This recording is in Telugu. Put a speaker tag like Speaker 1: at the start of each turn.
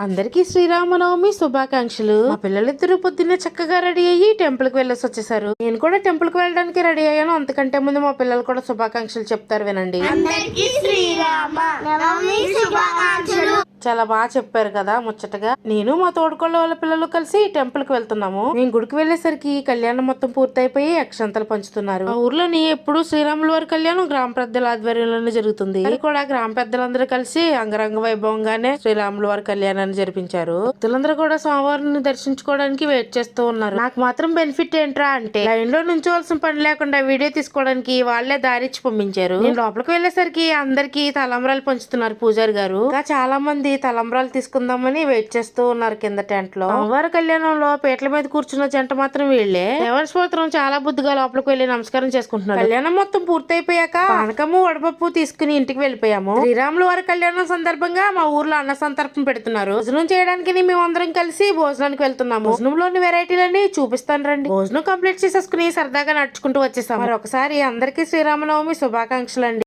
Speaker 1: అందరికీ శ్రీరామనవమి శుభాకాంక్షలు. మా పిల్లలిద్దరూ పొద్దున్నే చక్కగా రెడీ అయ్యి టెంపుల్ కి వెళ్ళేసి వచ్చేసారు. నేను కూడా టెంపుల్ కి వెళ్ళడానికి రెడీ అయ్యాను. అంతకంటే ముందు మా పిల్లలు కూడా శుభాకాంక్షలు చెప్తారు, వినండి.
Speaker 2: అందరికీ శ్రీరామనవమి శుభాకాంక్షలు.
Speaker 1: చాలా బాగా చెప్పారు కదా, ముచ్చటగా. నేను మా తోడుకోళ్ళ వాళ్ళ పిల్లలు కలిసి టెంపుల్ కి వెళ్తున్నాము. మేము గుడికి వెళ్లేసరికి కళ్యాణం మొత్తం పూర్తయిపోయి అక్షంతలు పంచుతున్నారు. మా ఊర్లోని ఎప్పుడు శ్రీరాముల వారి కళ్యాణం గ్రామ పెద్దల ఆధ్వర్యంలోనే జరుగుతుంది. అది కూడా గ్రామ పెద్దలందరూ కలిసి అంగరంగ వైభవంగానే శ్రీరాముల వారి కళ్యాణాన్ని జరిపించారు. భక్తులందరూ కూడా స్వామివారిని దర్శించుకోవడానికి వెయిట్ చేస్తూ ఉన్నారు. నాకు మాత్రం బెనిఫిట్ ఏంట్రా అంటే, లైన్ లో నుంచోవలసిన పని లేకుండా వీడియో తీసుకోవడానికి వాళ్లే దారిచ్చి పంపించారు. నేను లోపలికి వెళ్లేసరికి అందరికి తలంబ్రాలు పంచుతున్నారు పూజారి గారు. ఇంకా చాలా మంది తలంబ్రాలు తీసుకుందామని వెయిట్ చేస్తూ ఉన్నారు కింద టెంట్ లో. అమ్మవారి కళ్యాణంలో పీటల మీద కూర్చున్న జంట మాత్రం వీళ్లే. దేవర స్తోత్రం చాలా బుద్ధిగా లోపలికి వెళ్లి నమస్కారం చేసుకుంటున్నారు. కళ్యాణం మొత్తం పూర్తయిపోయాక పానకము వడపప్పు తీసుకుని ఇంటికి వెళ్ళిపోయాము. శ్రీరాముల వారి కళ్యాణం సందర్భంగా మా ఊర్లో అన్న సంతర్పణ పెడుతున్నారు. భోజనం చేయడానికి మేమందరం కలిసి భోజనానికి వెళ్తున్నాము. భోజనంలోని వెరైటీలన్నీ చూపిస్తాను రండి. భోజనం కంప్లీట్ చేసేసుకుని సరదాగా నడుచుకుంటూ వచ్చేసాము. మరి ఒకసారి అందరికీ శ్రీరామనవమి శుభాకాంక్షలు అండి.